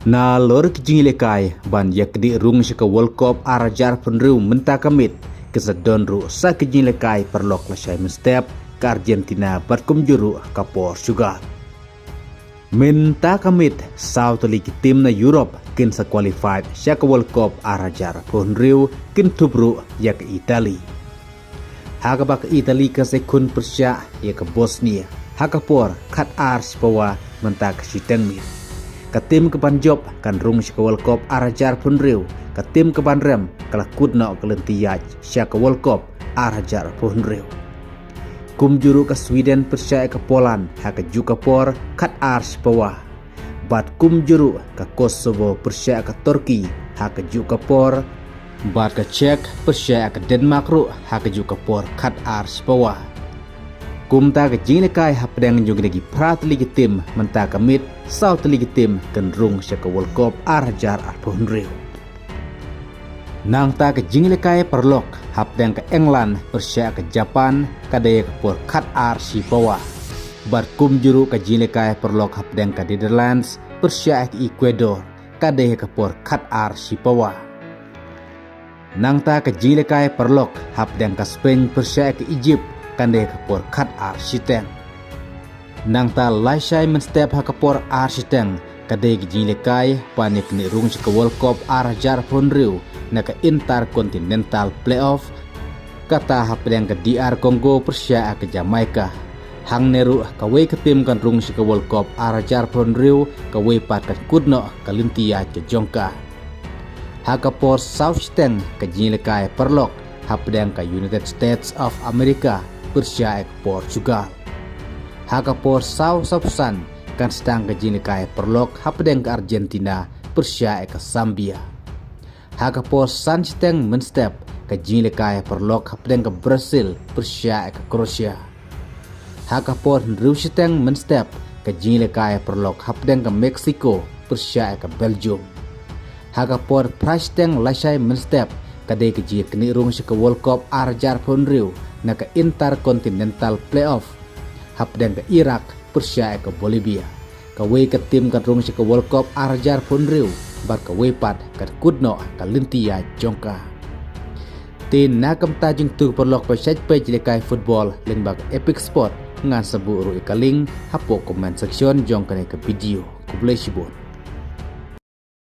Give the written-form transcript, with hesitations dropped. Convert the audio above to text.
Na lor kijingilekai ban yakdi rung shika World Cup arajar penriu menta kamit kesadonru sa kijingilekai perlok lasai menstep ke Argentina batkum juru ke Portugal. Menta kamit South League tim na Europe kin sa qualified siya ke World Cup arajar penriu kin tubru ya ke Itali. Haka bak Itali ke sekun persya ya ke Bosnia. Haka por kat ars pawa menta ke Sitengmir. Ka tim ke Banjob kan rung ke World Cup arajar punriu ka tim ke Banrem kala kudna ke lentiyaj sya ke World Cup arajar punriu. Kum juru ke Sweden percaya ke Poland haka juga por kat ars pawa. Bat kum juru ke Kosovo percaya ke Turki haka juga por. Bat ke Czech percaya ke Denmark ru haka juga por kat ars pawa. Kumta ke jinglekai hapdang juga lagi prat legitim menta kamit South legitim kenrung syaka World Cup arajar arpunriu. Nang ta ke jinglekai perlok hapdang ke England persya ke Japan kadaya ke por kat ar si pawa. Bar kum juru ke jinglekai perlok hapdang ke Netherlands persya ke Ecuador kadaya ke por kat ar si pawa. Nang ta ke jinglekai perlok hapdang ke Spain persya ke Egypt kandai kapor kat arsiteng. Nang ta laisai menstep hakapor arsiteng kadai gijinlekai panik ni rung ke World Cup arajar punriu na ke Intercontinental Playoff kata hapdeng ke DR Congo persya ke Jamaica. Hang neru kawe ke tim kan rung ke World Cup arajar punriu kawe pat kat kudno kalintia ke Jongka. Hakapor South Steng ke jinlekai perlok hapdeng ke United States of America persya ke Portugal. Haka por South Sun kan sedang ke jinikai perlok hapdeng ke Argentina persya ke Zambia. Haka por Sansteng menstep ke jinikai perlok hapdeng ke Brazil persya ke Kroasia. Haka por Rusiteng menstep ke jinikai perlok hapdeng ke Meksiko persya ke Belgium. Haka por Prasteng lasai menstep kadai ke jir kenirung ke World Cup arajar punriu na ke Intercontinental Playoff hapdang ke Iraq persya ke Bolivia. Kawe ke tim kadrung ke World Cup arajar punriu bar kawe pat kat kudno ka lintia Jongka. Tin nakam tajung tu perlok pesaj page lekai football lengbak Epic Sport ngan sebu ru ikaling hapo comment section Jongka ke video kublai sibon.